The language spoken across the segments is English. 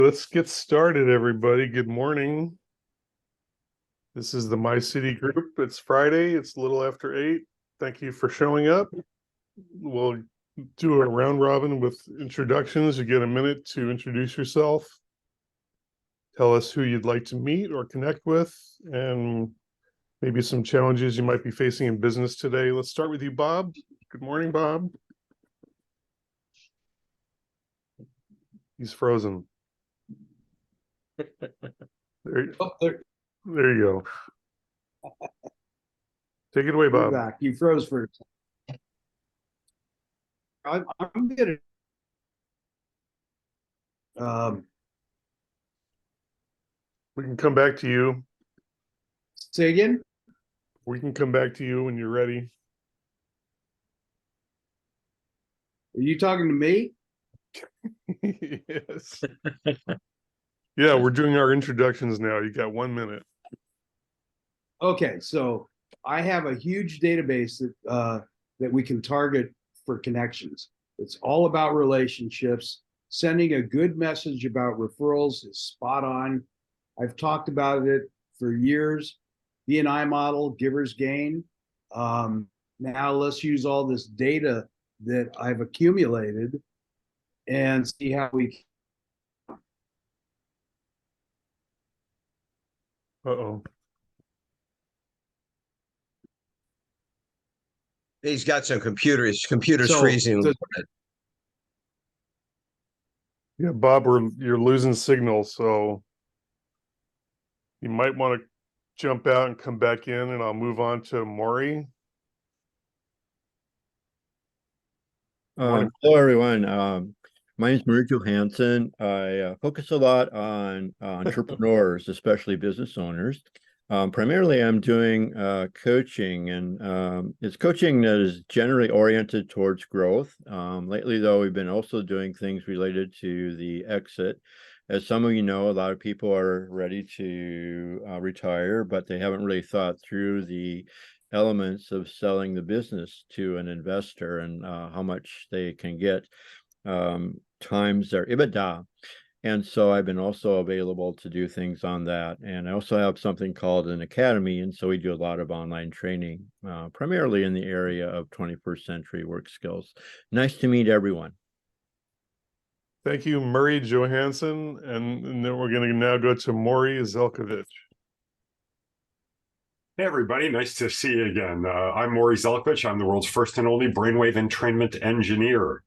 Let's get started, everybody. Good morning. This is the MyCity group. It's Friday. It's a little after 8. Thank you for showing up. We'll do a round robin with introductions. You get a minute to introduce yourself. Tell us who you'd like to meet or connect with, and maybe some challenges you might be facing in business today. Let's start with you, Bob. Good morning, Bob. He's frozen. There you go. Take it away, Bob. Back. You froze for. I'm gonna. We can come back to you. Say again. We can come back to you when you're ready. Are you talking to me? Yes. Yeah, we're doing our introductions now. You got 1 minute. Okay, so I have a huge database that we can target for connections. It's all about relationships. Sending a good message about referrals is spot on. I've talked about it for years. B&I model, givers gain. Now let's use all this data that I've accumulated and see how we. Uh-oh. He's got some computer's freezing. Yeah, Bob, you're losing signal, so you might want to jump out and come back in, and I'll move on to Maury. Hello, everyone. My name is Murray Johansson. I focus a lot on entrepreneurs, especially business owners. Primarily, I'm doing coaching, and it's coaching that is generally oriented towards growth. Lately, though, we've been also doing things related to the exit. As some of you know, a lot of people are ready to retire, but they haven't really thought through the elements of selling the business to an investor and how much they can get times their EBITDA. And so I've been also available to do things on that. And I also have something called an academy. And so we do a lot of online training, primarily in the area of 21st century work skills. Nice to meet everyone. Thank you, Murray Johansson. And then we're going to now go to Maury Zelkovich. Hey, everybody. Nice to see you again. I'm Maury Zelkovich. I'm the world's first and only brainwave entrainment engineer.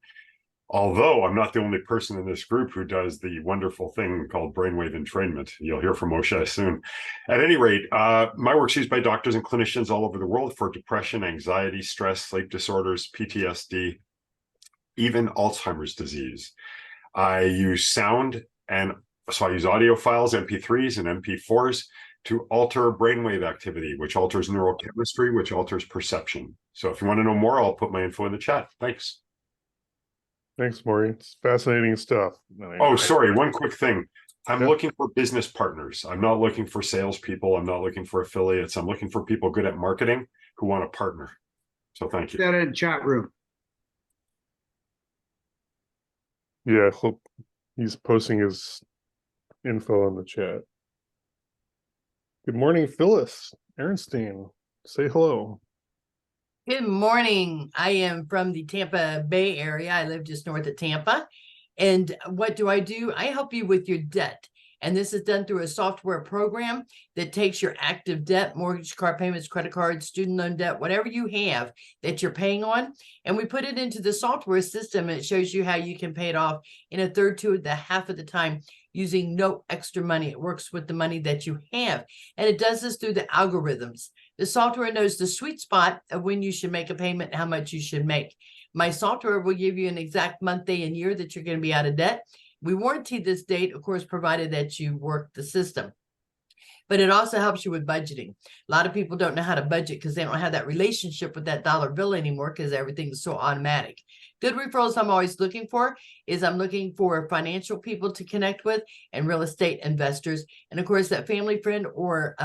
Although I'm not the only person in this group who does the wonderful thing called brainwave entrainment. You'll hear from Moshe soon. At any rate, my work's used by doctors and clinicians all over the world for depression, anxiety, stress, sleep disorders, PTSD, even Alzheimer's disease. I use sound, and so I use audio files, MP3s and MP4s, to alter brainwave activity, which alters neurochemistry, which alters perception. So if you want to know more, I'll put my info in the chat. Thanks. Thanks, Maury. It's fascinating stuff. Oh, sorry. One quick thing. I'm looking for business partners. I'm not looking for salespeople. I'm not looking for affiliates. I'm looking for people good at marketing who want to partner. So thank you. That in chat room. Yeah, he's posting his info in the chat. Good morning, Phyllis Ernstein. Say hello. Good morning. I am from the Tampa Bay area. I live just north of Tampa. And what do? I help you with your debt. And this is done through a software program that takes your active debt, mortgage, car payments, credit cards, student loan debt, whatever you have that you're paying on. And we put it into the software system, and it shows you how you can pay it off in a third to the half of the time using no extra money. It works with the money that you have. And it does this through the algorithms. The software knows the sweet spot of when you should make a payment and how much you should make. My software will give you an exact month, day, and year that you're going to be out of debt. We warranty this date, of course, provided that you work the system. But it also helps you with budgeting. A lot of people don't know how to budget because they don't have that relationship with that dollar bill anymore because everything is so automatic. Good referrals I'm always looking for is I'm looking for financial people to connect with and real estate investors. And of course, that family friend or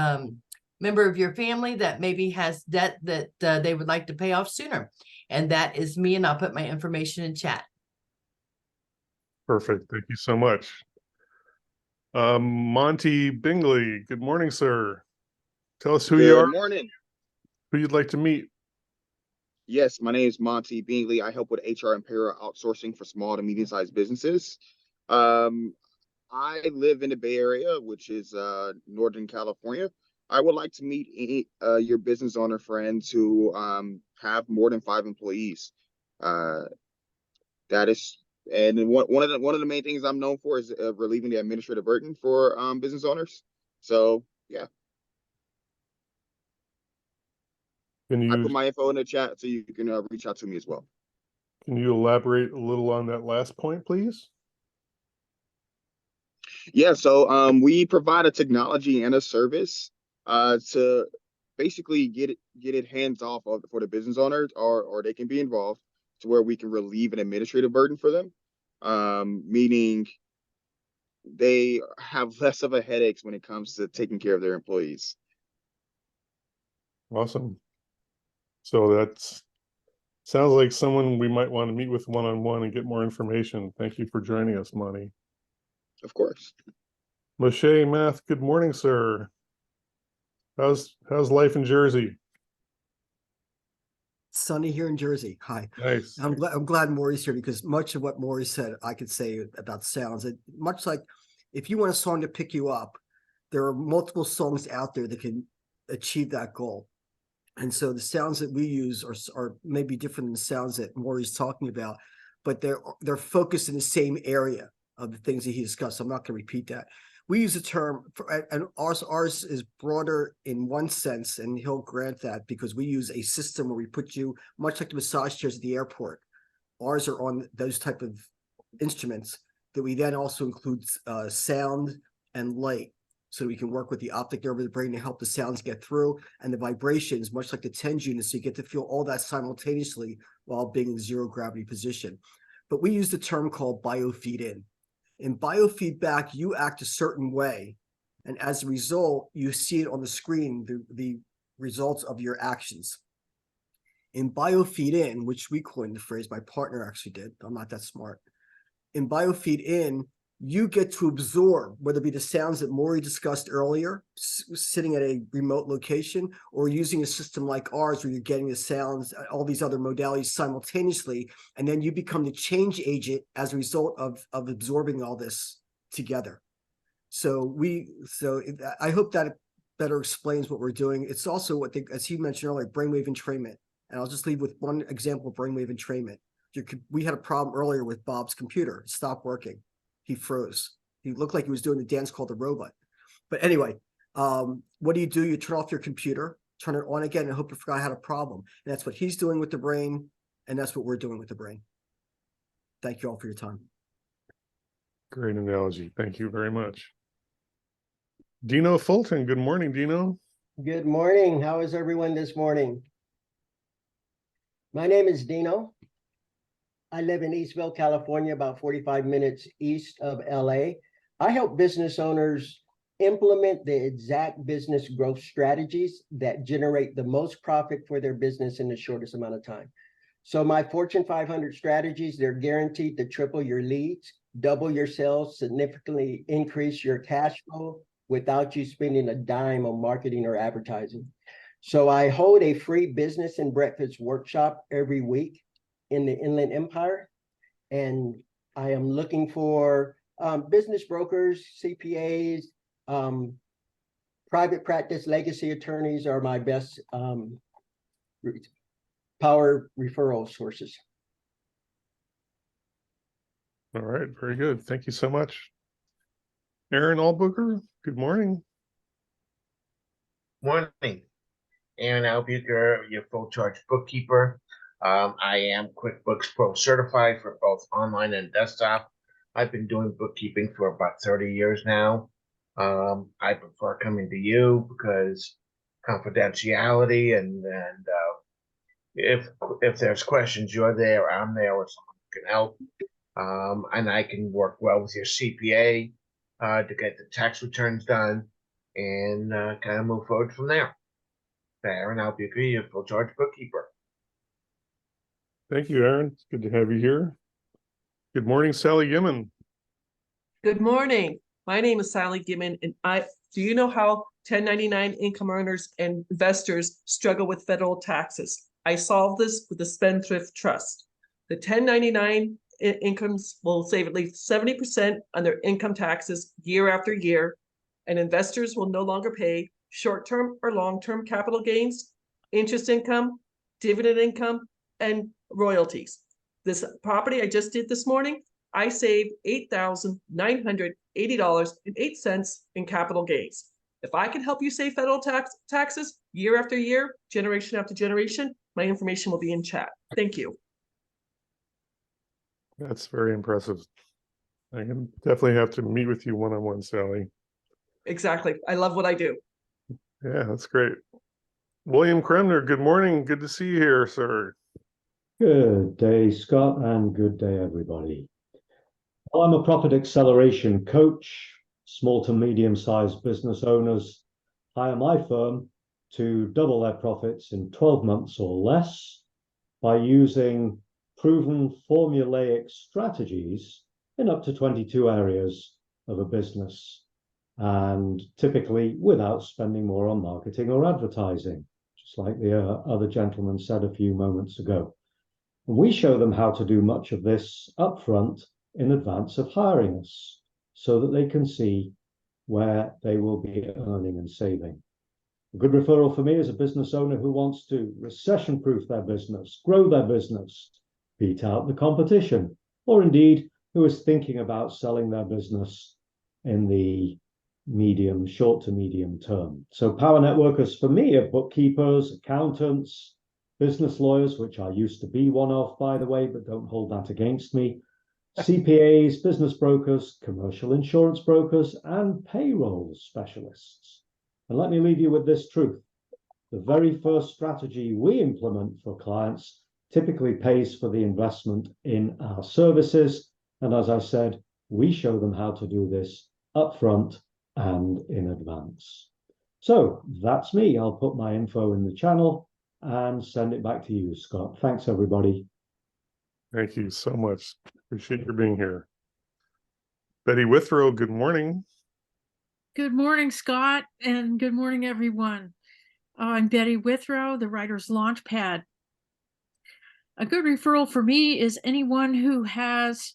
member of your family that maybe has debt that they would like to pay off sooner. And that is me, and I'll put my information in chat. Perfect. Thank you so much. Monty Bingley, good morning, sir. Tell us who you are, Good morning. who you'd like to meet. Yes, my name is Monty Bingley. I help with HR and payroll outsourcing for small to medium-sized businesses. Um, I live in the Bay Area, which is Northern California. I would like to meet any your business owner friends who have more than 5 employees. Uh, that is, and one of the main things I'm known for is relieving the administrative burden for business owners. So yeah, Can I you put my info in the chat so you can reach out to me as well. can you elaborate a little on that last point, please? Yeah, so we provide a technology and a service to basically get it hands off of, for the business owners, or they can be involved to where we can relieve an administrative burden for them, meaning they have less of a headaches when it comes to taking care of their employees. Awesome. So that's sounds like someone we might want to meet with one-on-one and get more information. Thank you for joining us, Monty. Of course. Moshe Math, good morning, sir. How's life in Jersey? Sunny here in Jersey. Hi. Nice. I'm glad Maury's here because much of what Maury said, I could say about sounds. Much like if you want a song to pick you up, there are multiple songs out there that can achieve that goal. And so the sounds that we use are maybe different than the sounds that Maury's talking about, but they're focused in the same area of the things that he discussed. I'm not going to repeat that. We use a term and ours is broader in one sense, and he'll grant that because we use a system where we put you, much like the massage chairs at the airport. Ours are on those type of instruments that we then also include sound and light, so we can work with the optic nerve of the brain to help the sounds get through, and the vibrations, much like the TENS unit, so you get to feel all that simultaneously while being in zero gravity position. But we use the term called biofeed in. In biofeedback, you act a certain way, and as a result, you see it on the screen, the results of your actions. In biofeed in, which we coined the phrase, my partner actually did, I'm not that smart. In biofeed in, you get to absorb, whether it be the sounds that Maury discussed earlier, sitting at a remote location, or using a system like ours where you're getting the sounds, all these other modalities simultaneously, and then you become the change agent as a result of absorbing all this together. So I hope that better explains what we're doing. It's also as he mentioned earlier, brainwave entrainment. And I'll just leave with one example of brainwave entrainment. We had a problem earlier with Bob's computer. It stopped working. He froze. He looked like he was doing the dance called the robot. But anyway, what do? You turn off your computer, turn it on again, and hope you forgot I had a problem. And that's what he's doing with the brain, and that's what we're doing with the brain. Thank you all for your time. Great analogy. Thank you very much. Dino Fulton, good morning, Dino. Good morning. How is everyone this morning? My name is Dino. I live in Eastville, California, about 45 minutes east of LA. I help business owners implement the exact business growth strategies that generate the most profit for their business in the shortest amount of time. So my Fortune 500 strategies, they're guaranteed to triple your leads, double your sales, significantly increase your cash flow without you spending a dime on marketing or advertising. So I hold a free business and breakfast workshop every week in the Inland Empire, and I am looking for business brokers, CPAs, private practice legacy attorneys are my best power referral sources. All right, very good. Thank you so much. Aaron Allbooker, good morning. Morning. Aaron Albuquerque, your full charge bookkeeper. I am QuickBooks Pro certified for both online and desktop. I've been doing bookkeeping for about 30 years now. I prefer coming to you because confidentiality and if there's questions, you're there, I'm there, or someone who can help. And I can work well with your CPA to get the tax returns done and kind of move forward from there. Aaron Albuquerque, your full charge bookkeeper. Thank you, Aaron. It's good to have you here. Good morning, Sally Gimmon. Good morning. My name is Sally Gibbon, and do you know how 1099 income earners and investors struggle with federal taxes? I solved this with the Spendthrift Trust. The 1099 incomes will save at least 70% on their income taxes year after year, and investors will no longer pay short-term or long-term capital gains, interest income, dividend income, and royalties. This property I just did this morning, I saved $8,980.08 in capital gains. If I can help you save federal taxes year after year, generation after generation, my information will be in chat. Thank you. That's very impressive. I can definitely have to meet with you one-on-one, Sally. Exactly. I love what I do. Yeah, that's great. William Kremner, good morning. Good to see you here, sir. Good day, Scott, and good day, everybody. I'm a profit acceleration coach. Small to medium-sized business owners hire my firm to double their profits in 12 months or less by using proven formulaic strategies in up to 22 areas of a business, and typically without spending more on marketing or advertising, just like the other gentleman said a few moments ago. And we show them how to do much of this upfront in advance of hiring us, so that they can see where they will be earning and saving. A good referral for me is a business owner who wants to recession-proof their business, grow their business, beat out the competition, or indeed who is thinking about selling their business in the short to medium term. So power networkers for me are bookkeepers, accountants, business lawyers, which I used to be one of, by the way, but don't hold that against me, CPAs, business brokers, commercial insurance brokers, and payroll specialists. And let me leave you with this truth. The very first strategy we implement for clients typically pays for the investment in our services. And as I said, we show them how to do this upfront and in advance. So that's me. I'll put my info in the channel and send it back to you, Scott. Thanks, everybody. Thank you so much. Appreciate your being here. Betty Withrow, good morning. Good morning, Scott, and good morning, everyone. I'm Betty Withrow, the Writer's Launchpad. A good referral for me is anyone who has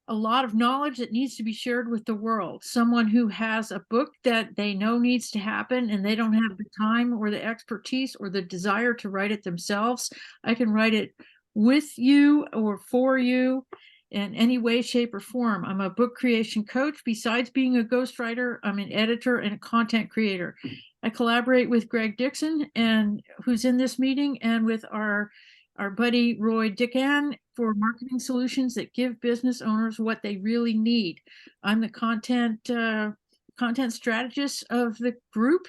a lot of knowledge that needs to be shared with the world. Someone who has a book that they know needs to happen and they don't have the time or the expertise or the desire to write it themselves. I can write it with you or for you in any way, shape, or form. I'm a book creation coach. Besides being a ghostwriter, I'm an editor and a content creator. I collaborate with Greg Dixon, and who's in this meeting, and with our buddy Roy Dickan for marketing solutions that give business owners what they really need. I'm the content strategist of the group,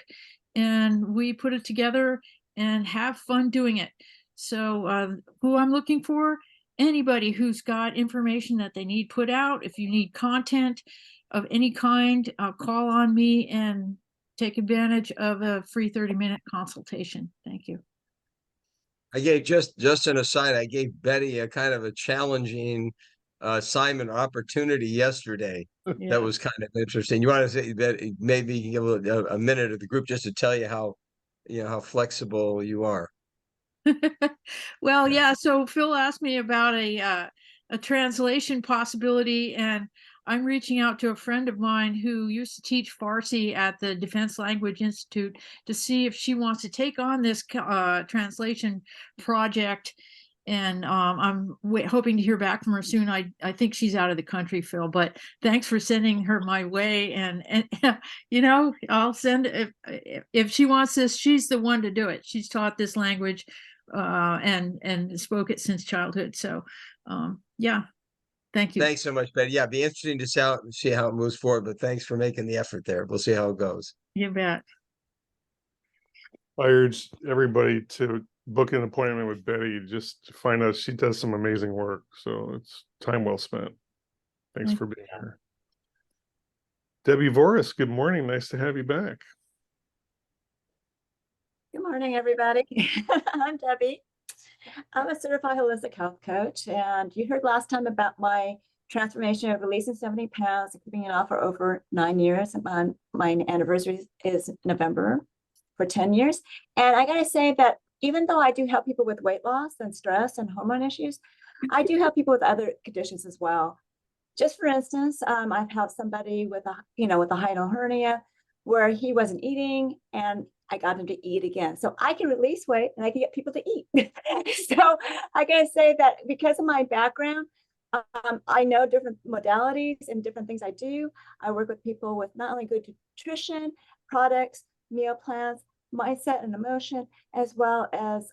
and we put it together and have fun doing it. So who I'm looking for, anybody who's got information that they need put out. If you need content of any kind, call on me and take advantage of a free 30-minute consultation. Thank you. I gave just an aside, I gave Betty a kind of a challenging assignment opportunity yesterday. Yeah. That was kind of interesting. You want to say that maybe you can give a minute of the group just to tell you how flexible you are. Well, yeah. So Phil asked me about a translation possibility, and I'm reaching out to a friend of mine who used to teach Farsi at the Defense Language Institute to see if she wants to take on this translation project. And I'm hoping to hear back from her soon. I think she's out of the country, Phil, but thanks for sending her my way. And I'll send if she wants this, she's the one to do it. She's taught this language and spoke it since childhood. So yeah. Thank you. Thanks so much, Betty. Yeah, it'd be interesting to see how it moves forward, but thanks for making the effort there. We'll see how it goes. You bet. I urge everybody to book an appointment with Betty just to find out she does some amazing work. So it's time well spent. Thanks for being here. Debbie Voris, good morning. Nice to have you back. Good morning, everybody. I'm Debbie. I'm a certified holistic health coach, and you heard last time about my transformation of releasing 70 pounds and keeping it off for over 9 years. My anniversary is November for 10 years. And I gotta say that even though I do help people with weight loss and stress and hormone issues, I do help people with other conditions as well. Just for instance, I've helped somebody with a hiatal hernia where he wasn't eating and I got him to eat again. So I can release weight and I can get people to eat. So I gotta say that because of my background, I know different modalities and different things I do. I work with people with not only good nutrition, products, meal plans, mindset and emotion, as well as,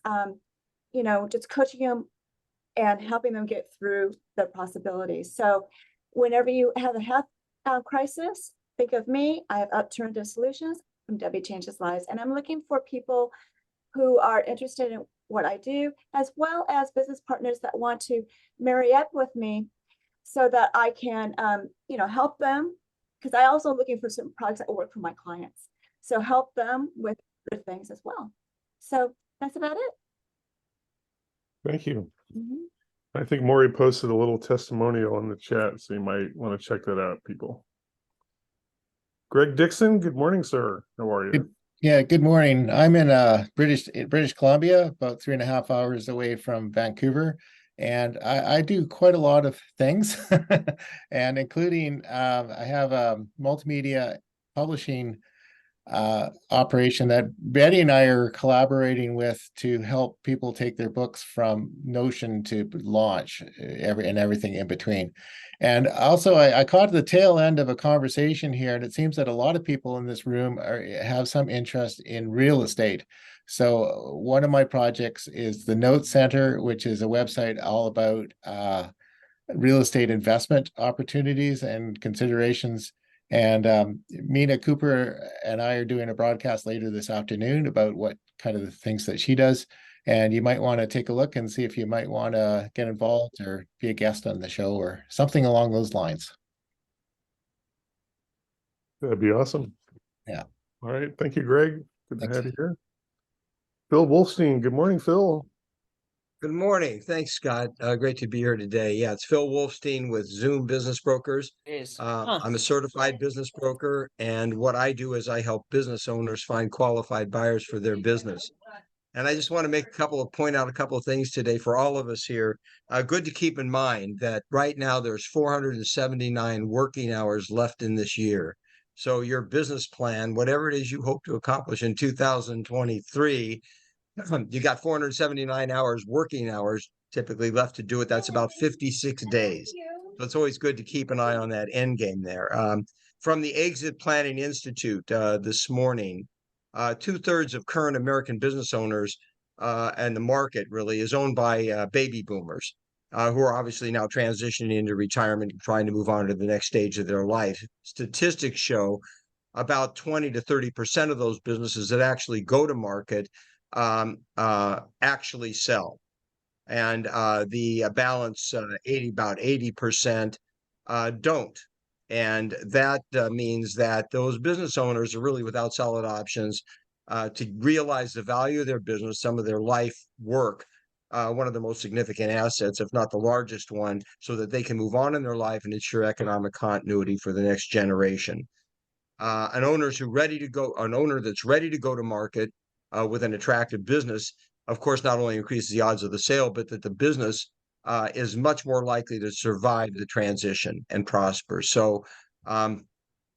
just coaching them and helping them get through the possibilities. So whenever you have a health crisis, think of me. I have alternative solutions from Debbie Changes Lives. And I'm looking for people who are interested in what I do, as well as business partners that want to marry up with me so that I can, help them. Because I also looking for certain products that will work for my clients. So help them with other things as well. So that's about it. Thank you. Mhm. I think Maury posted a little testimonial in the chat, so you might want to check that out, people. Greg Dixon, good morning, sir. How are you? Yeah, good morning. I'm in British Columbia, about 3.5 hours away from Vancouver, and I do quite a lot of things, and including I have a multimedia publishing operation that Betty and I are collaborating with to help people take their books from notion to launch, everything in between. And also, I caught the tail end of a conversation here, and it seems that a lot of people in this room have some interest in real estate. So one of my projects is the Note Center, which is a website all about real estate investment opportunities and considerations. And Mina Cooper and I are doing a broadcast later this afternoon about what kind of the things that she does. And you might want to take a look and see if you might want to get involved or be a guest on the show or something along those lines. That'd be awesome. Yeah. All right. Thank you, Greg. Good to Thanks. have you here. Phil Wolfstein. Good morning, Phil. Good morning. Thanks, Scott. Great to be here today. Yeah, it's Phil Wolfstein with Zoom Business Brokers. I'm a certified business broker, and what I do is I help business owners find qualified buyers for their business. And I just want to point out a couple of things today for all of us here. Good to keep in mind that right now there's 479 working hours left in this year. So your business plan, whatever it is you hope to accomplish in 2023, you got 479 working hours typically left to do it. That's about 56 days. So it's always good to keep an eye on that end game there. From the Exit Planning Institute this morning, 2/3 of current American business owners and the market really is owned by baby boomers who are obviously now transitioning into retirement and trying to move on to the next stage of their life. Statistics show about 20 to 30% of those businesses that actually go to market actually sell. And the balance, about 80% don't. And that means that those business owners are really without solid options to realize the value of their business, some of their life work, one of the most significant assets, if not the largest one, so that they can move on in their life and ensure economic continuity for the next generation. An owner that's ready to go to market with an attractive business, of course, not only increases the odds of the sale, but that the business is much more likely to survive the transition and prosper. So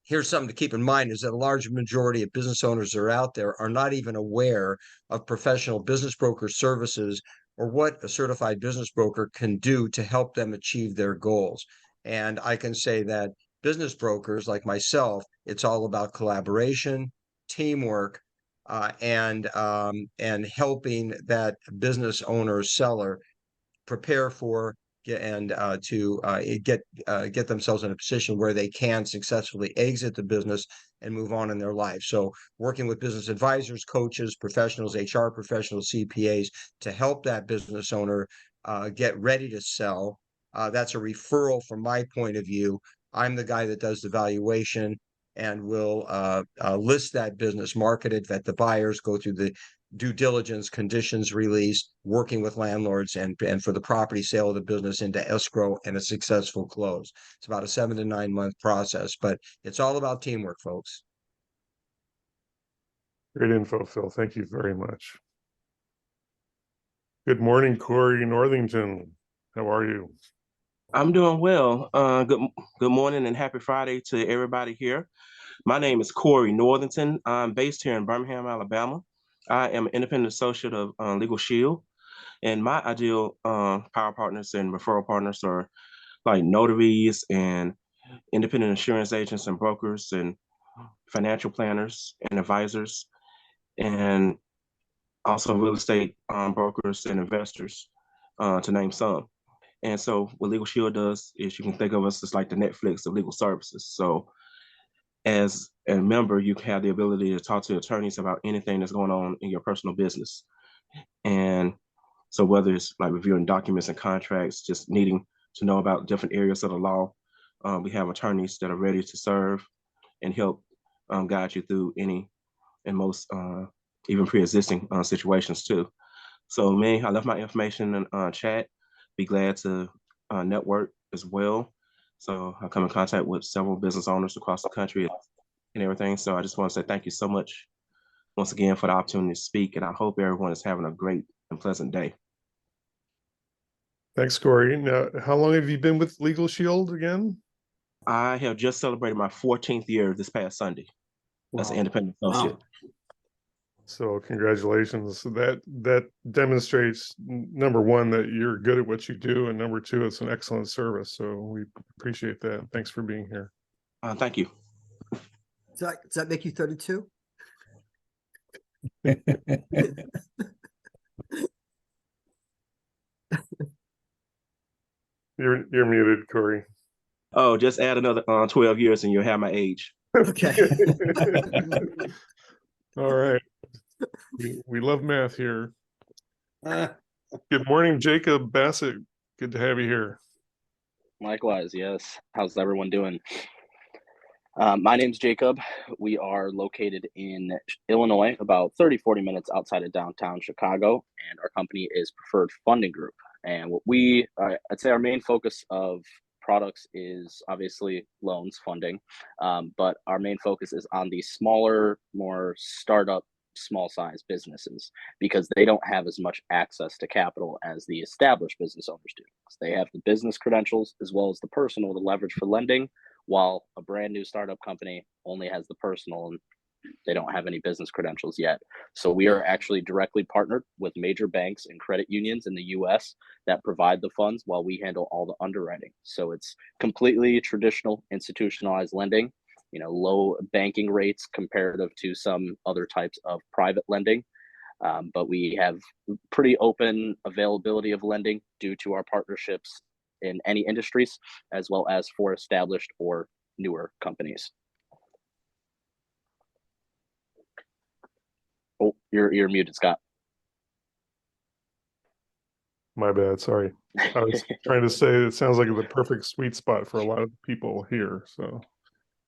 here's something to keep in mind is that a large majority of business owners that are out there are not even aware of professional business broker services or what a certified business broker can do to help them achieve their goals. And I can say that business brokers like myself, it's all about collaboration, teamwork, and helping that business owner or seller prepare for and to get themselves in a position where they can successfully exit the business and move on in their life. So working with business advisors, coaches, professionals, HR professionals, CPAs to help that business owner get ready to sell. That's a referral from my point of view. I'm the guy that does the valuation and we'll list that business, market it, vet the buyers, go through the due diligence, conditions release, working with landlords, and for the property sale of the business into escrow and a successful close. It's about a 7 to 9 month process, but it's all about teamwork, folks. Great info, Phil. Thank you very much. Good morning, Corey Northington. How are you? I'm doing well. Good morning and happy Friday to everybody here. My name is Corey Northington. I'm based here in Birmingham, Alabama. I am an independent associate of Legal Shield, and my ideal power partners and referral partners are like notaries and independent insurance agents and brokers and financial planners and advisors, and also real estate brokers and investors, to name some. And so what Legal Shield does is you can think of us as like the Netflix of legal services. So as a member, you have the ability to talk to attorneys about anything that's going on in your personal business. And so whether it's like reviewing documents and contracts, just needing to know about different areas of the law, we have attorneys that are ready to serve and help guide you through any and most even pre-existing situations too. So me, I left my information in chat. Be glad to network as well. So I come in contact with several business owners across the country and everything. So I just want to say thank you so much once again for the opportunity to speak. And I hope everyone is having a great and pleasant day. Thanks, Corey. Now, how long have you been with Legal Shield again? I have just celebrated my 14th year this past Sunday as an independent associate. Wow. So congratulations. That demonstrates, number one, that you're good at what you do, and number two, it's an excellent service. So we appreciate that. Thanks for being here. Thank you. Does that make you 32? You're muted, Corey. Oh, just add another 12 years and you'll have my age. Okay. All right. We love math here. Good morning, Jacob Bassett. Good to have you here. Likewise, yes. How's everyone doing? My name's Jacob. We are located in Illinois, about 30-40 minutes outside of downtown Chicago, and our company is Preferred Funding Group. And what I'd say our main focus of products is obviously loans funding, but our main focus is on the smaller, more startup, small size businesses, because they don't have as much access to capital as the established business owners do. They have the business credentials as well as the personal to leverage for lending, while a brand new startup company only has the personal and they don't have any business credentials yet. So we are actually directly partnered with major banks and credit unions in the US that provide the funds while we handle all the underwriting. So it's completely traditional institutionalized lending, low banking rates comparative to some other types of private lending. But we have pretty open availability of lending due to our partnerships in any industries, as well as for established or newer companies. Oh, you're muted, Scott. My bad. Sorry. I was trying to say it sounds like the perfect sweet spot for a lot of people here. So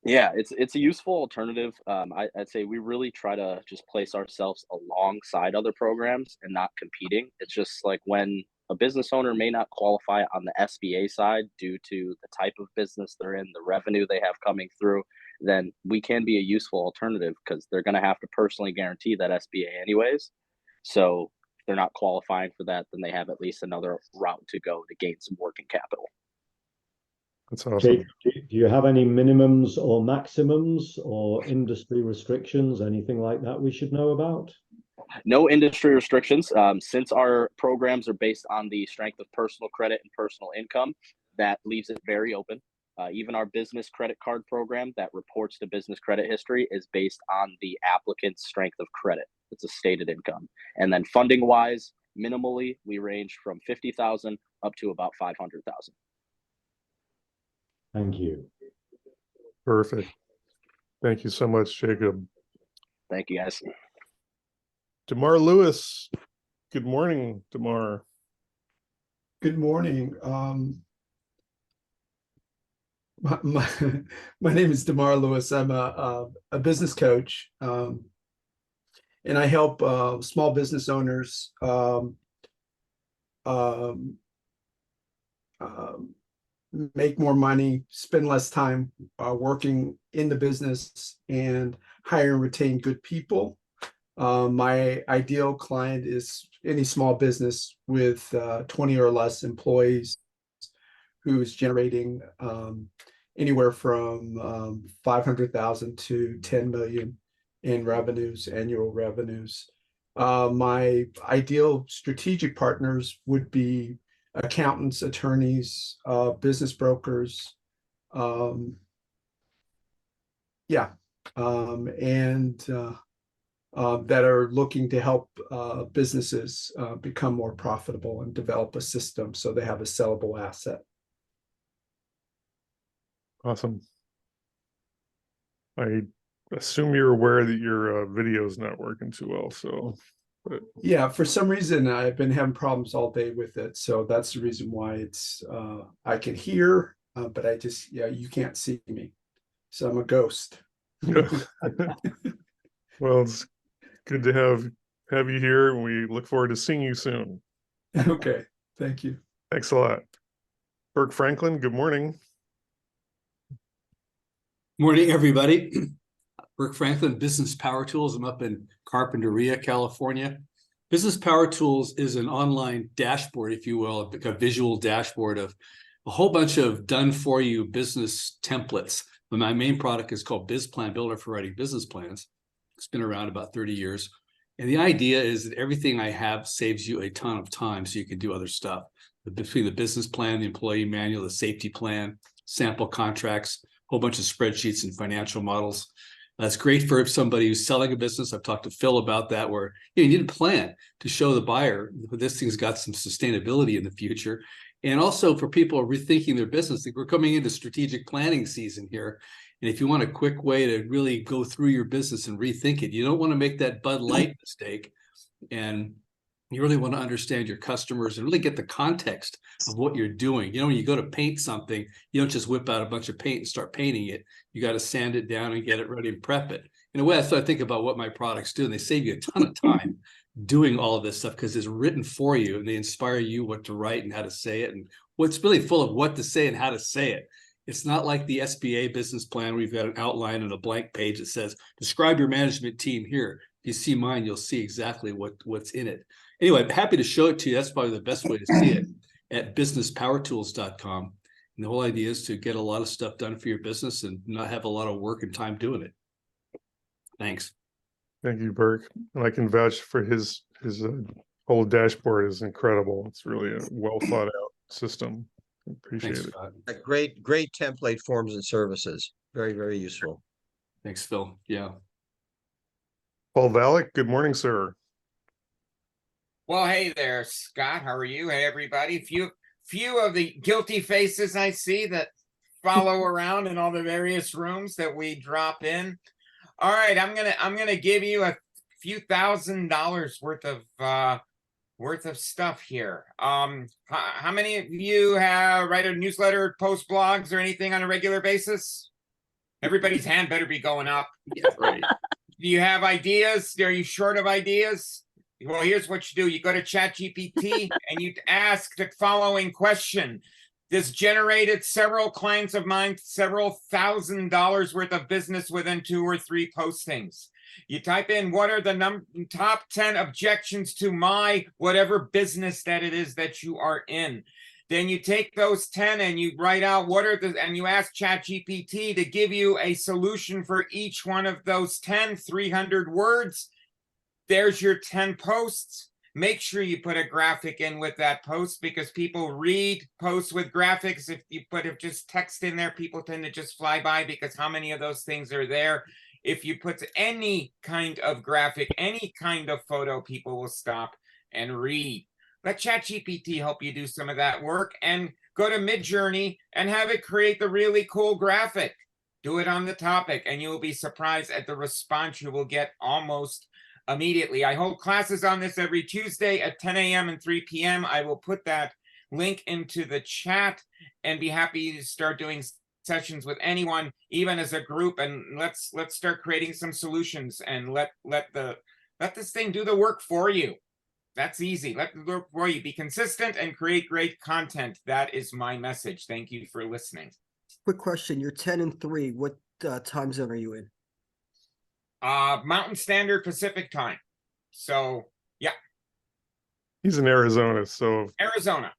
yeah, it's a useful alternative. I'd say we really try to just place ourselves alongside other programs and not competing. It's just like when a business owner may not qualify on the SBA side due to the type of business they're in, the revenue they have coming through, then we can be a useful alternative because they're going to have to personally guarantee that SBA anyways. So if they're not qualifying for that, then they have at least another route to go to gain some working capital. That's awesome. Jake, do you have any minimums or maximums or industry restrictions, anything like that we should know about? No industry restrictions. Since our programs are based on the strength of personal credit and personal income, that leaves it very open. Even our business credit card program that reports the business credit history is based on the applicant's strength of credit. It's a stated income. And then funding wise, minimally, we range from 50,000 up to about 500,000. Thank you. Perfect. Thank you so much, Jacob. Thank you, guys. DeMar Lewis. Good morning, DeMar. Good morning. My name is Damar Lewis. I'm a business coach, and I help small business owners um, make more money, spend less time working in the business, and hire and retain good people. My ideal client is any small business with 20 or less employees who's generating anywhere from 500,000 to 10 million in revenues, annual revenues. My ideal strategic partners would be accountants, attorneys, business brokers, and that are looking to help businesses become more profitable and develop a system so they have a sellable asset. Awesome. I assume you're aware that your video's not working too well, so. But... Yeah, for some reason I've been having problems all day with it, so that's the reason why it's I can hear, but I just you can't see me, so I'm a ghost. Well, it's good to have you here, and we look forward to seeing you soon. Okay, thank you. Thanks a lot. Burke Franklin, good morning. Morning, everybody. Burke Franklin, Business Power Tools. I'm up in Carpinteria, California. Business Power Tools is an online dashboard, if you will, a visual dashboard of a whole bunch of done-for-you business templates. But my main product is called Biz Plan Builder for writing business plans. It's been around about 30 years. And the idea is that everything I have saves you a ton of time so you can do other stuff. Between the business plan, the employee manual, the safety plan, sample contracts, whole bunch of spreadsheets and financial models. That's great for somebody who's selling a business. I've talked to Phil about that, where you need a plan to show the buyer that this thing's got some sustainability in the future. And also for people rethinking their business, we're coming into strategic planning season here. And if you want a quick way to really go through your business and rethink it, you don't want to make that Bud Light mistake. And you really want to understand your customers and really get the context of what you're doing. You know, when you go to paint something, you don't just whip out a bunch of paint and start painting it. You got to sand it down and get it ready and prep it. In a way, that's what I think about what my products do. And they save you a ton of time doing all of this stuff because it's written for you and they inspire you what to write and how to say it. And what's really full of what to say and how to say it. It's not like the SBA business plan where you've got an outline and a blank page that says, describe your management team here. If you see mine, you'll see exactly what's in it. Anyway, I'm happy to show it to you. That's probably the best way to see it at businesspowertools.com. And the whole idea is to get a lot of stuff done for your business and not have a lot of work and time doing it. Thanks. Thank you, Burke. And I can vouch for his whole dashboard is incredible. It's really a well thought out system. Appreciate Thanks, it. Scott. A great template, forms and services. Very, very useful. Thanks, Phil. Yeah. Paul Valek, good morning, sir. Well, hey there, Scott. How are you? Hey, everybody. Few of the guilty faces I see that follow around in all the various rooms that we drop in. All right, I'm gonna give you a few $1,000s worth of stuff here. How many of you write a newsletter, post blogs, or anything on a regular basis? Everybody's hand better be going up. Yeah, right. Do you have ideas? Are you short of ideas? Well, here's what you do. You go to ChatGPT and you ask the following question. This generated several clients of mine, several $1,000s worth of business within 2 or 3 postings. You type in what are the top 10 objections to my whatever business that it is that you are in. Then you take those 10 and you write out and you ask ChatGPT to give you a solution for each one of those 10, 300 words. There's your 10 posts. Make sure you put a graphic in with that post because people read posts with graphics. If you put just text in there, people tend to just fly by because how many of those things are there? If you put any kind of graphic, any kind of photo, people will stop and read. Let ChatGPT help you do some of that work and go to Midjourney and have it create the really cool graphic. Do it on the topic and you will be surprised at the response you will get almost immediately. I hold classes on this every Tuesday at 10 a.m. and 3 p.m. I will put that link into the chat and be happy to start doing sessions with anyone, even as a group, and let's start creating some solutions and let this thing do the work for you. That's easy. Let the work for you. Be consistent and create great content. That is my message. Thank you for listening. Quick question. You're 10 and 3. What time zone are you in? Mountain Standard Pacific Time. So yeah. He's in Arizona, so Arizona.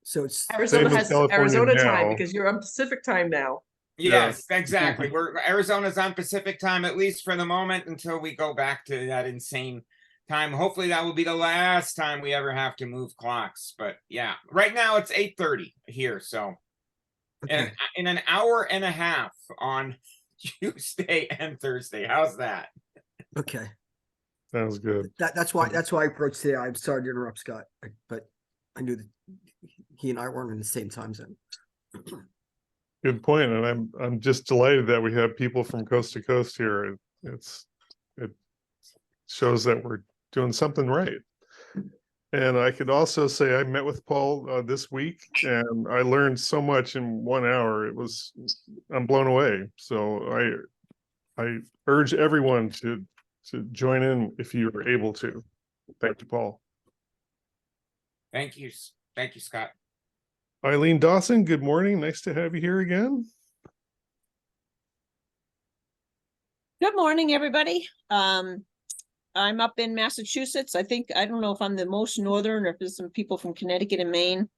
So it's Arizona has Arizona time now. because you're on Pacific time now. Yes, exactly. Arizona's on Pacific time, at least for the moment, until we go back to that insane time. Hopefully that will be the last time we ever have to move clocks. But yeah, right now it's 8:30 here. So in an hour and a half on Tuesday and Thursday. How's that? Okay. Sounds good. That's why I approached today. I'm sorry to interrupt, Scott, but I knew that he and I weren't in the same time zone. Good point, and I'm just delighted that we have people from coast to coast here. It shows that we're doing something right. And I could also say I met with Paul this week, and I learned so much in 1 hour. I'm blown away. So I urge everyone to join in if you are able to. Thank you, Paul. Thank you, Scott. Eileen Dawson, good morning. Nice to have you here again. Good morning, everybody. I'm up in Massachusetts. I don't know if I'm the most northern or if there's some people from Connecticut and Maine.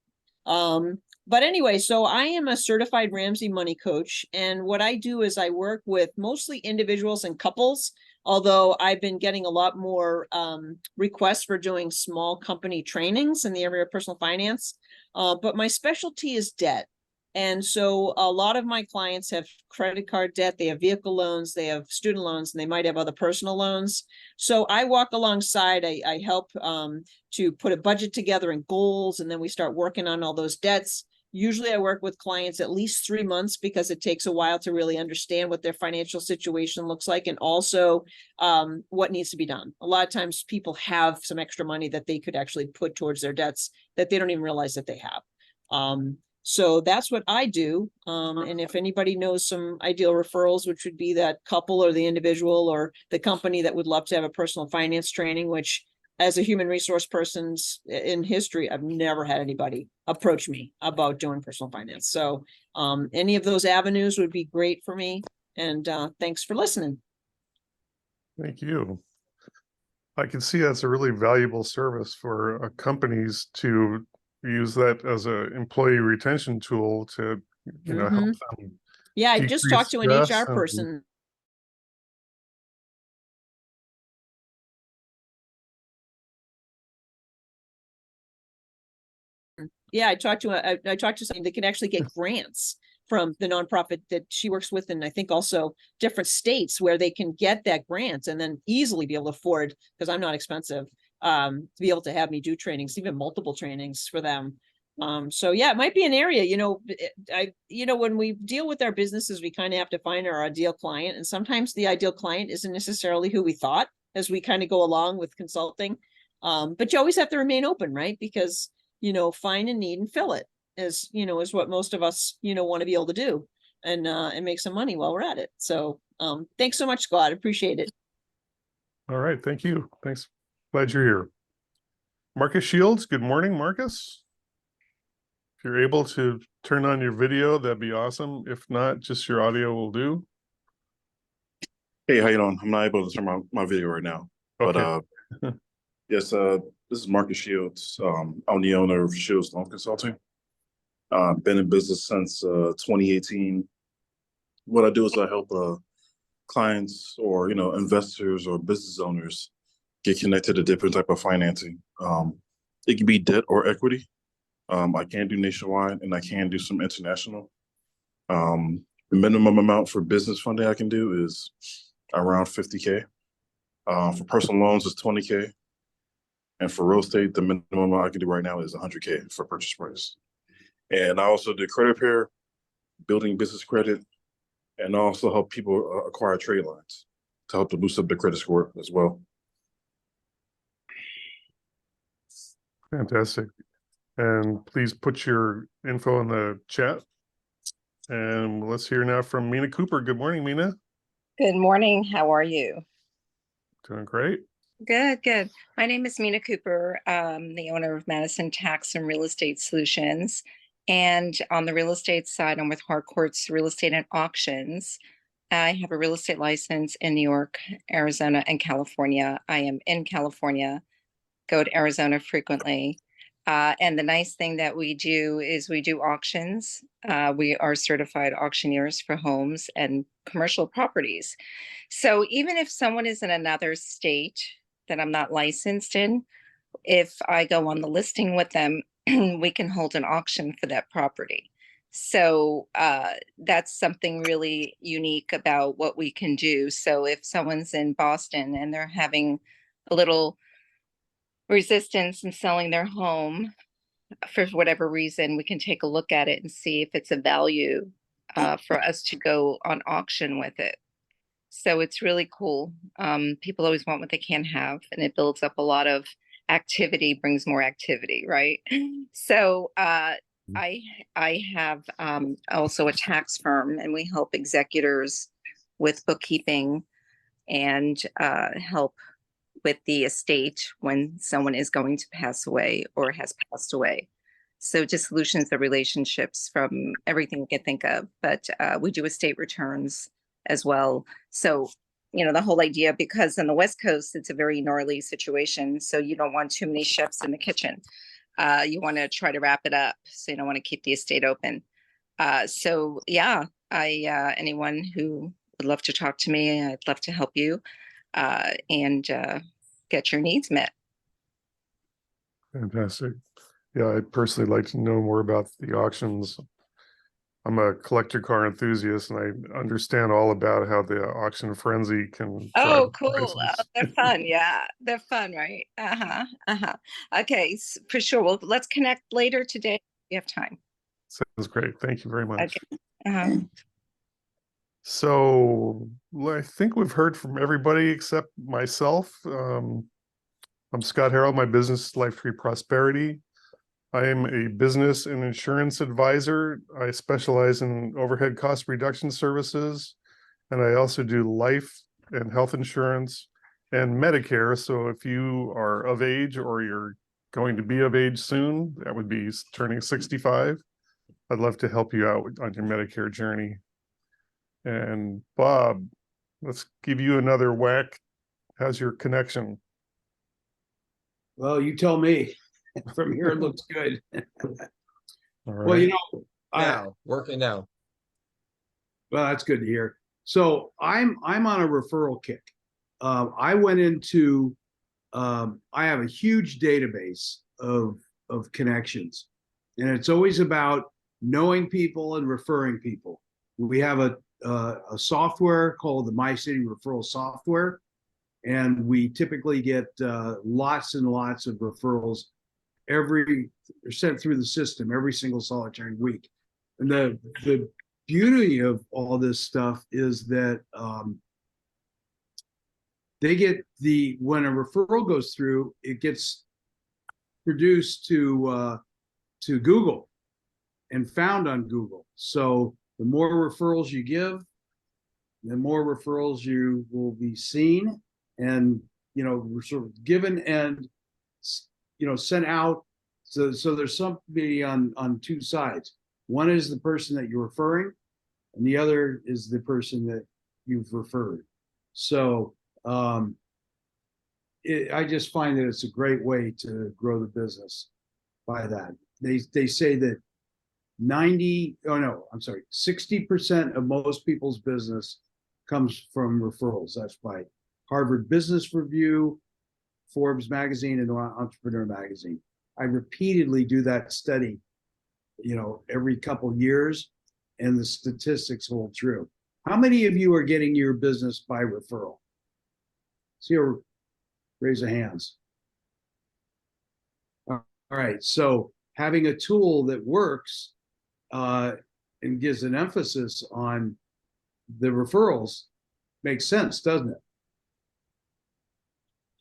But anyway, so I am a certified Ramsey money coach. And what I do is I work with mostly individuals and couples, although I've been getting a lot more requests for doing small company trainings in the area of personal finance. But my specialty is debt. And so a lot of my clients have credit card debt, they have vehicle loans, they have student loans, and they might have other personal loans. So I walk alongside, I help to put a budget together and goals, and then we start working on all those debts. Usually I work with clients at least 3 months because it takes a while to really understand what their financial situation looks like and also what needs to be done. A lot of times people have some extra money that they could actually put towards their debts that they don't even realize that they have. So that's what I do. And if anybody knows some ideal referrals, which would be that couple or the individual or the company that would love to have a personal finance training, which as a human resource person's in history, I've never had anybody approach me about doing personal finance. So any of those avenues would be great for me. And thanks for listening. Thank you. I can see that's a really valuable service for companies to use that as a employee retention tool to, help them. Yeah, I just talked to an HR person. Yeah, I talked to somebody that can actually get grants from the nonprofit that she works with, and I think also different states where they can get that grant and then easily be able to afford, because I'm not expensive, to be able to have me do trainings, even multiple trainings for them. So yeah, it might be an area, when we deal with our businesses, we kind of have to find our ideal client. And sometimes the ideal client isn't necessarily who we thought as we kind of go along with consulting. But you always have to remain open, right? Because, find a need and fill it is what most of us, want to be able to do and make some money while we're at it. So thanks so much, Scott. Appreciate it. All right. Thank you. Thanks. Glad you're here. Marcus Shields. Good morning, Marcus. If you're able to turn on your video, that'd be awesome. If not, just your audio will do. Hey, how you doing? I'm not able to turn my video right now. Okay. But yes, this is Marcus Shields. I'm the owner of Shields Loan Consulting. Been in business since 2018. What I do is I help clients or investors or business owners get connected to different type of financing. It can be debt or equity. I can do nationwide and I can do some international. The minimum amount for business funding I can do is around 50K. For personal loans is 20K. And for real estate, the minimum amount I can do right now is 100K for purchase price. And I also do credit repair, building business credit, and I also help people acquire trade lines to help to boost up their credit score as well. Fantastic. And please put your info in the chat. And let's hear now from Mina Cooper. Good morning, Mina. Good morning. How are you? Doing great. Good, good. My name is Mina Cooper, the owner of Madison Tax and Real Estate Solutions. And on the real estate side, I'm with Harcourt's Real Estate and Auctions. I have a real estate license in New York, Arizona, and California. I am in California, go to Arizona frequently. And the nice thing that we do is we do auctions. We are certified auctioneers for homes and commercial properties. So even if someone is in another state that I'm not licensed in, if I go on the listing with them, we can hold an auction for that property. So that's something really unique about what we can do. So if someone's in Boston and they're having a little resistance in selling their home for whatever reason, we can take a look at it and see if it's a value for us to go on auction with it. So it's really cool. People always want what they can't have, and it builds up a lot of activity, brings more activity, right? So I have also a tax firm, and we help executors with bookkeeping and help with the estate when someone is going to pass away or has passed away. So just solutions of relationships from everything we can think of, but we do estate returns as well. So, you know, the whole idea, because on the West Coast, it's a very gnarly situation. So you don't want too many chefs in the kitchen. You want to try to wrap it up. So you don't want to keep the estate open. So yeah, anyone who would love to talk to me, I'd love to help you and get your needs met. Fantastic. Yeah, I'd personally like to know more about the auctions. I'm a collector car enthusiast, and I understand all about how the auction frenzy can Oh, drive cool. prices. They're fun. Yeah, they're fun, right? Okay, for sure. Well, let's connect later today if you have time. Sounds great. Thank you very much. Okay. So I think we've heard from everybody except myself. I'm Scott Harrell. My business is Life Tree Prosperity. I am a business and insurance advisor. I specialize in overhead cost reduction services, and I also do life and health insurance and Medicare. So if you are of age or you're going to be of age soon, that would be turning 65, I'd love to help you out on your Medicare journey. And Bob, let's give you another whack. How's your connection? Well, you tell me. From here, it looks good. All right. Well, you know, Now, working now. well, that's good to hear. So I'm on a referral kick. I went into I have a huge database of connections, and it's always about knowing people and referring people. We have a software called the MyCity referral software, and we typically get lots and lots of referrals they're sent through the system every single solitary week. And the beauty of all this stuff is that they get when a referral goes through, it gets produced to Google and found on Google. So the more referrals you give, the more referrals you will be seen, and we're sort of given and sent out. So there's somebody on two sides. One is the person that you're referring, and the other is the person that you've referred. So I just find that it's a great way to grow the business by that. They say that 60% of most people's business comes from referrals. That's by Harvard Business Review, Forbes magazine, and Entrepreneur magazine. I repeatedly do that study, every couple years, and the statistics hold true. How many of you are getting your business by referral? See, raise your hands. All right, so having a tool that works and gives an emphasis on the referrals makes sense, doesn't it?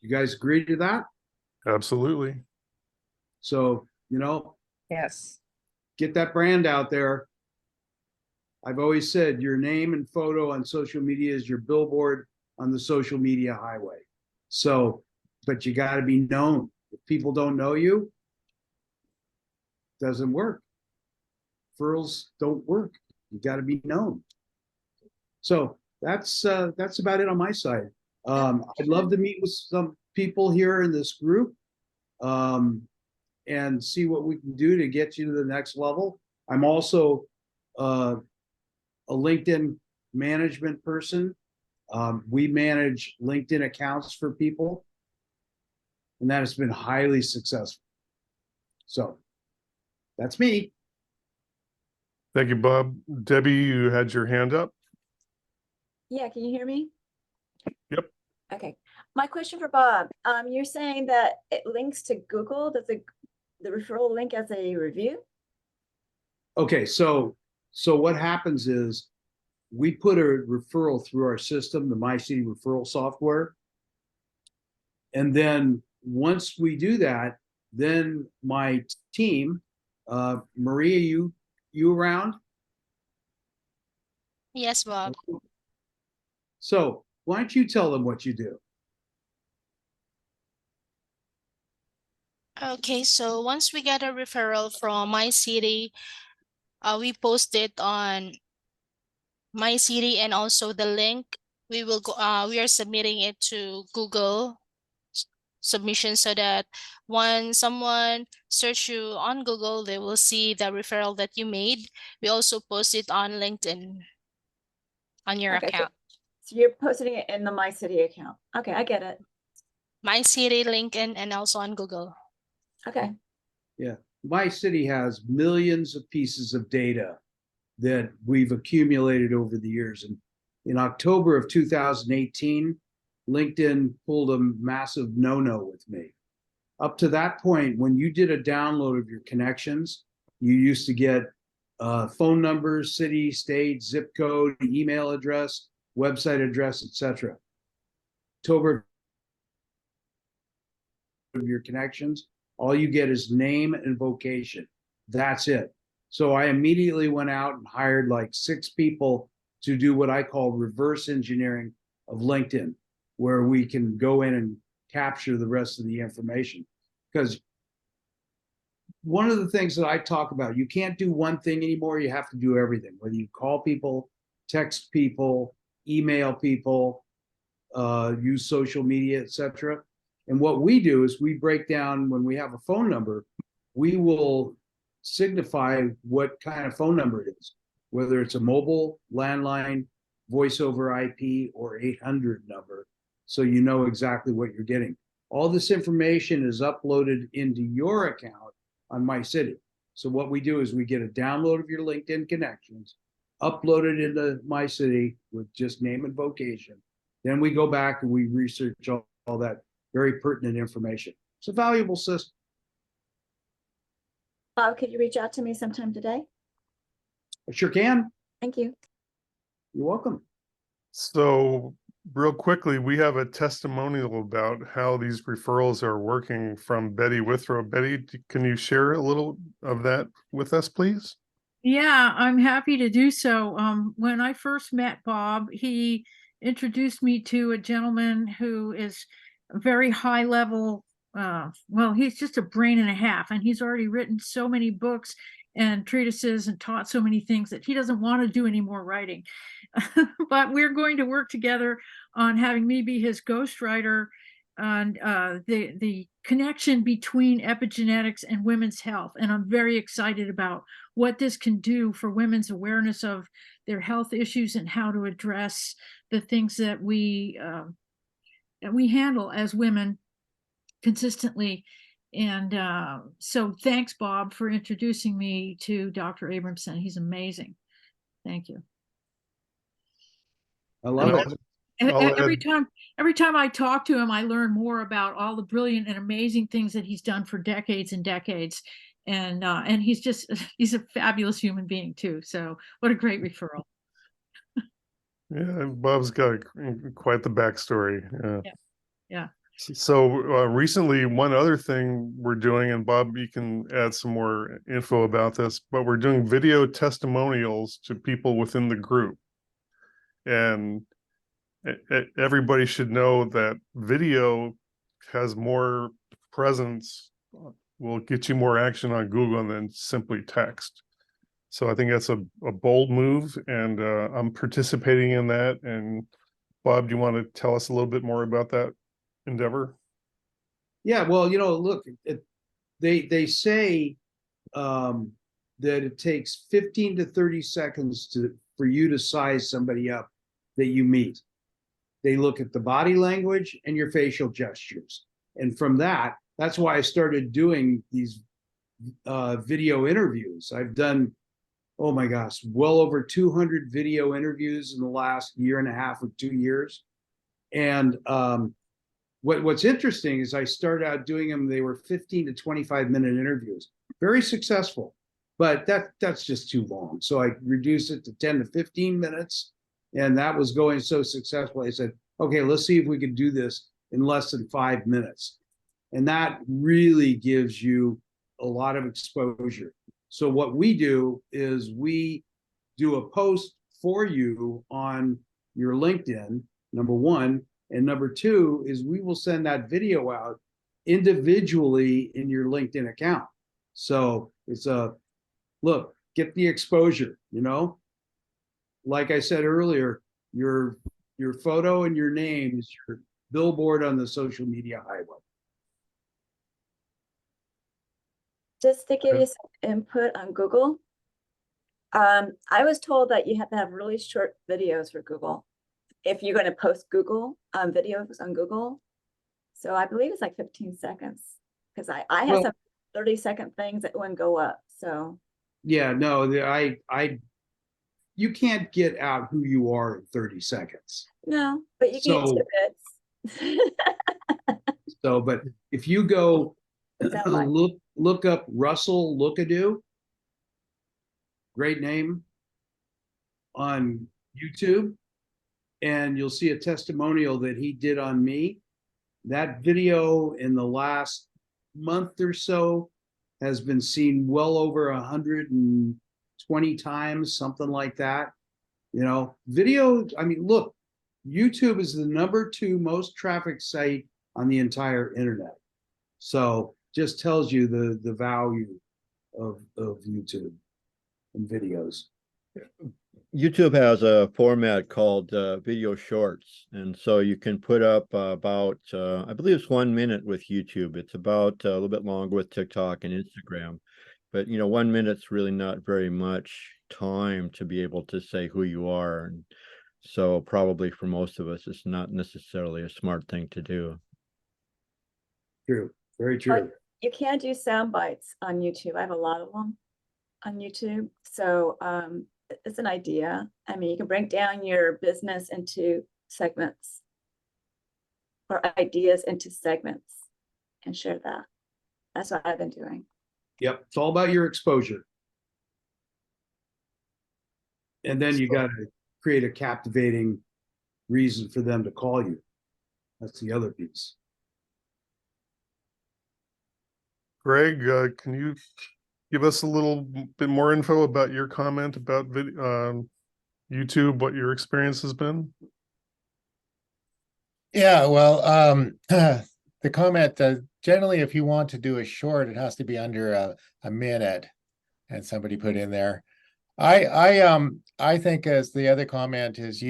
You guys agree to that? Absolutely. So, yes, get that brand out there. I've always said your name and photo on social media is your billboard on the social media highway. So, but you got to be known. If people don't know you, it doesn't work. Referrals don't work. You got to be known. So that's about it on my side. I'd love to meet with some people here in this group and see what we can do to get you to the next level. I'm also a LinkedIn management person. We manage LinkedIn accounts for people, and that has been highly successful. So that's me. Thank you, Bob. Debbie, you had your hand up. Yeah, can you hear me? Yep. Okay. My question for Bob, you're saying that it links to Google. Does the referral link as a review? Okay, so what happens is we put a referral through our system, the MyCity referral software. And then once we do that, then my team, Maria, you around? Yes, Bob. So why don't you tell them what you do? Okay, so once we get a referral from MyCity, we post it on MyCity, and also the link we will go. We are submitting it to Google submission, so that when someone search you on Google, they will see the referral that you made. We also post it on LinkedIn on your Okay, account. so you're posting it in the MyCity account. Okay, I get it. MyCity, LinkedIn, and also on Google. Okay. Yeah, MyCity has millions of pieces of data that we've accumulated over the years. And in October of 2018, LinkedIn pulled a massive no-no with me. Up to that point, when you did a download of your connections, you used to get phone numbers, city, state, zip code, email address, website address, etc. October of your connections, all you get is name and vocation. That's it. So I immediately went out and hired like 6 people to do what I call reverse engineering of LinkedIn, where we can go in and capture the rest of the information. Because one of the things that I talk about, you can't do one thing anymore. You have to do everything, whether you call people, text people, email people, use social media, etc. And what we do is we break down, when we have a phone number, we will signify what kind of phone number it is, whether it's a mobile, landline, voice over IP, or 800 number, so you know exactly what you're getting. All this information is uploaded into your account on MyCity. So what we do is we get a download of your LinkedIn connections, upload it into MyCity with just name and vocation. Then we go back and we research all that very pertinent information. It's a valuable system. Bob, could you reach out to me sometime today? I sure can. Thank you. You're welcome. So real quickly, we have a testimonial about how these referrals are working from Betty Withrow. Betty, can you share a little of that with us, please? Yeah, I'm happy to do so. When I first met Bob, he introduced me to a gentleman who is a very high level. Well, he's just a brain and a half, and he's already written so many books and treatises and taught so many things that he doesn't want to do any more writing. But we're going to work together on having me be his ghostwriter on the connection between epigenetics and women's health. And I'm very excited about what this can do for women's awareness of their health issues and how to address the things that we handle as women consistently. And so thanks, Bob, for introducing me to Dr. Abramson. He's amazing. Thank you. I love it. Every time I talk to him, I learn more about all the brilliant and amazing things that he's done for decades and decades. And he's a fabulous human being too. So what a great referral. Yeah, Bob's got quite the backstory. Yeah. So recently, one other thing we're doing, and Bob, you can add some more info about this, but we're doing video testimonials to people within the group. And everybody should know that video has more presence, will get you more action on Google than simply text. So I think that's a bold move, and I'm participating in that. And Bob, do you want to tell us a little bit more about that endeavor? Yeah, well, look, they say that it takes 15 to 30 seconds for you to size somebody up that you meet. They look at the body language and your facial gestures. And from that's why I started doing these video interviews. I've done, oh my gosh, well over 200 video interviews in the last year and a half or 2 years. And what's interesting is I started out doing them, they were 15 to 25-minute interviews. Very successful, but that's just too long. So I reduced it to 10 to 15 minutes, and that was going so successfully. I said, okay, let's see if we can do this in less than 5 minutes. And that really gives you a lot of exposure. So what we do is we do a post for you on your LinkedIn, number one. And number two is we will send that video out individually in your LinkedIn account. So it's look, get the exposure, Like I said earlier, your photo and your name is your billboard on the social media highway. Just to give you some input on Google, I was told that you have to have really short videos for Google if you're going to post videos on Google. So I believe it's like 15 seconds because I have some 30-second things that wouldn't go up. So yeah, no, you can't get out who you are in 30 seconds. No, but you can get tidbits. So, but if you go look up Russell Lookadoo, great name, on YouTube, and you'll see a testimonial that he did on me. That video in the last month or so has been seen well over 120 times, something like that. Video, I mean, look, YouTube is the #2 most traffic site on the entire internet. So just tells you the value of YouTube and videos. YouTube has a format called video shorts, and so you can put up about I believe it's 1 minute with YouTube. It's about a little bit longer with TikTok and Instagram, but 1 minute's really not very much time to be able to say who you are, and so probably for most of us it's not necessarily a smart thing to do. True, very true. You can do sound bites on YouTube. I have a lot of them on YouTube. So it's an idea. I mean, you can break down your business into segments or ideas into segments and share that. That's what I've been doing. Yep, it's all about your exposure. And then you got to create a captivating reason for them to call you. That's the other piece. Greg, can you give us a little bit more info about your comment about YouTube, what your experience has been? Yeah, well, the comment, generally, if you want to do a short, it has to be under a minute, and somebody put in there. I think, as the other comment is,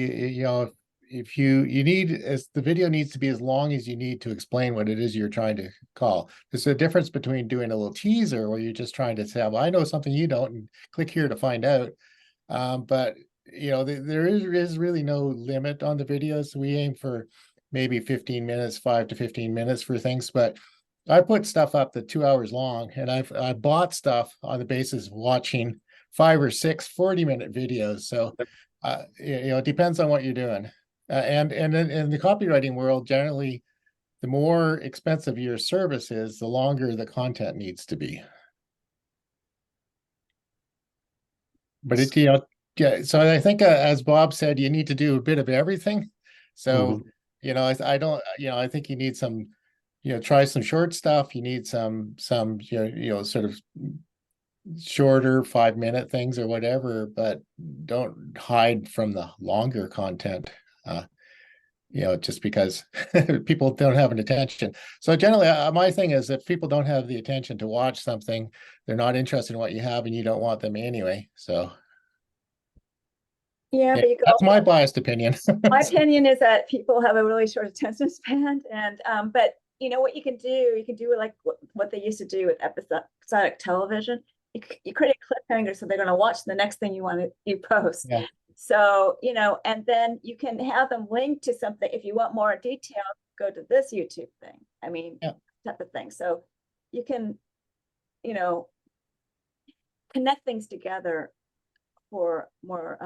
if you need, as the video needs to be as long as you need to explain what it is you're trying to call. There's a difference between doing a little teaser where you're just trying to say, well, I know something you don't, and click here to find out. But there is really no limit on the videos. We aim for maybe 15 minutes, 5 to 15 minutes for things, but I put stuff up that's 2 hours long, and I bought stuff on the basis of watching 5 or 6 40-minute videos. So it depends on what you're doing. And in the copywriting world, generally, the more expensive your service is, the longer the content needs to be. But so I think, as Bob said, you need to do a bit of everything. So I think you need some try some short stuff. You need some sort of shorter 5-minute things or whatever, but don't hide from the longer content. Just because people don't have an attention. So generally, my thing is, if people don't have the attention to watch something, they're not interested in what you have, and you don't want them anyway. So Yeah, but you could that's also, my biased opinion. my opinion is that people have a really short attention span, and but you know what you can do like what they used to do with episodic television. You create a cliffhanger, so they're going to watch the next thing you post. Yeah. So, and then you can have them link to something. If you want more detail, go to this YouTube thing. I mean, yeah. type of thing. So you can, connect things together for more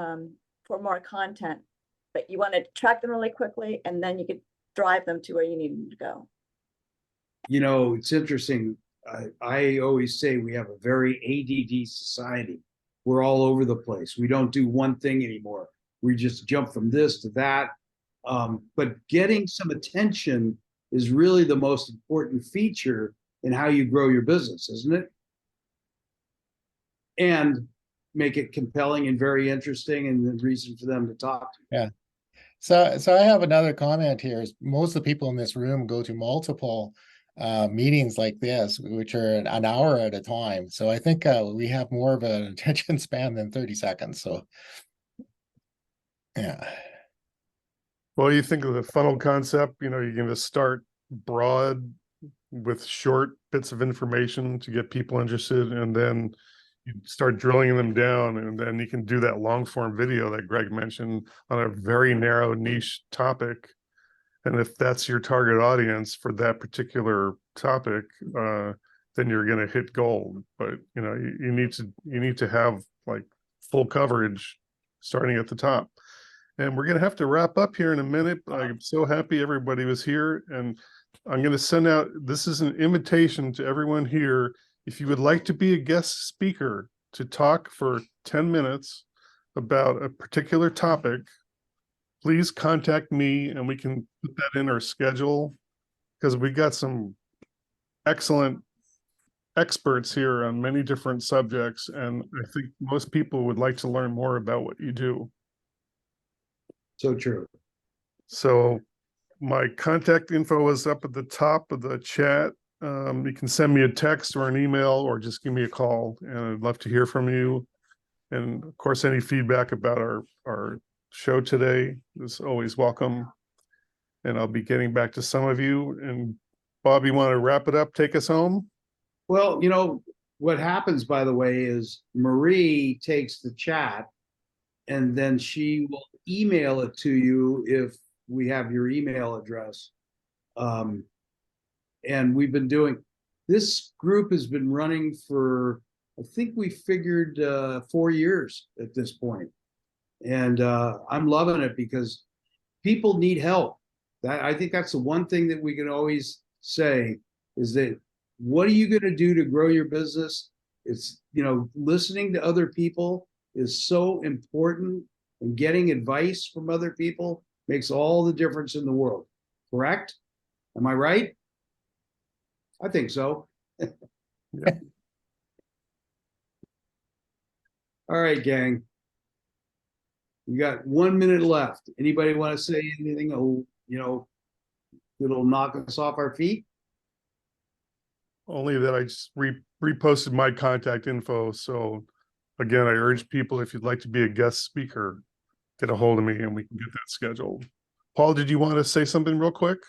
content, but you want to track them really quickly, and then you could drive them to where you need them to go. It's interesting. I always say we have a very ADD society. We're all over the place. We don't do one thing anymore. We just jump from this to that. But getting some attention is really the most important feature in how you grow your business, isn't it? And make it compelling and very interesting, and the reason for them to talk to you. Yeah. So I have another comment here. Is most of the people in this room go to multiple meetings like this, which are an hour at a time. So I think we have more of an attention span than 30 seconds. So yeah. Well, you think of the funnel concept, you're going to start broad with short bits of information to get people interested, and then you start drilling them down, and then you can do that long form video that Greg mentioned on a very narrow niche topic. And if that's your target audience for that particular topic, then you're going to hit gold. But you need to have like full coverage starting at the top. And we're going to have to wrap up here in a minute. I'm so happy everybody was here, and I'm going to send out, this is an invitation to everyone here. If you would like to be a guest speaker to talk for 10 minutes about a particular topic, please contact me and we can put that in our schedule, because we got some excellent experts here on many different subjects. And I think most people would like to learn more about what you do. So true. So my contact info is up at the top of the chat. You can send me a text or an email, or just give me a call, and I'd love to hear from you. And of course, any feedback about our show today is always welcome. And I'll be getting back to some of you. And Bob, you want to wrap it up, take us home? Well, what happens, by the way, is Marie takes the chat and then she will email it to you if we have your email address. And we've been doing, this group has been running for, I think we figured 4 years at this point. And I'm loving it because people need help. I think that's the one thing that we can always say is that, what are you going to do to grow your business? It's, listening to other people is so important, and getting advice from other people makes all the difference in the world. Correct? Am I right? I think so. Yeah. All right, gang. We got 1 minute left. Anybody want to say anything, that'll knock us off our feet? Only that I just reposted my contact info. So again, I urge people, if you'd like to be a guest speaker, get a hold of me and we can get that scheduled. Paul, did you want to say something real quick?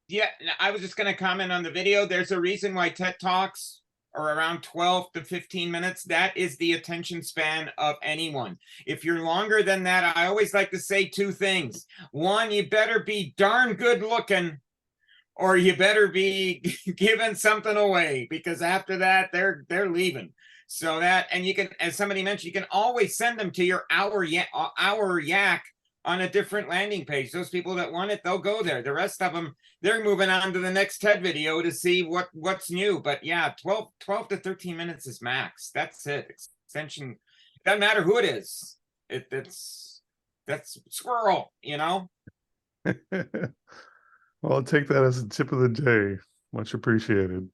Yeah, I was just going to comment on the video. There's a reason why TED Talks are around 12 to 15 minutes. That is the attention span of anyone. If you're longer than that, I always like to say two things. One, you better be darn good looking, or you better be giving something away, because after that, they're leaving. So that, and you can, as somebody mentioned, you can always send them to your Our Yak on a different landing page. Those people that want it, they'll go there. The rest of them, they're moving on to the next TED video to see what's new. But yeah, 12 to 13 minutes is max. That's it. Extension, doesn't matter who it is. That's squirrel, Well, I'll take that as a tip of the day. Much appreciated.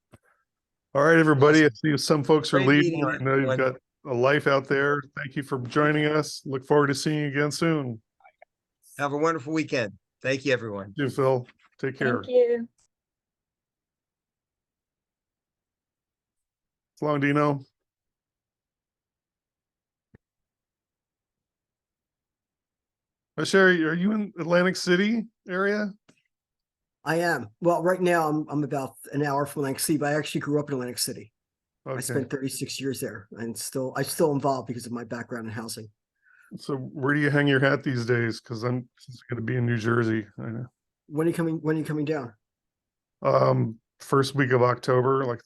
All right, everybody. I see some folks are Great leaving. meeting I know you've everyone. got a life out there. Thank you for joining us. Look forward to seeing you again soon. Have a wonderful weekend. Thank you, everyone. You, Phil. Take care. Thank you. So long, Dino. Sherry, are you in Atlantic City area? I am. Well, right now I'm about an hour from Atlantic City, but I actually grew up in Atlantic City. I Okay. spent 36 years there and I'm still involved because of my background in housing. So where do you hang your hat these days? Because I'm going to be in New Jersey. I know. When are you coming down? First week of October, like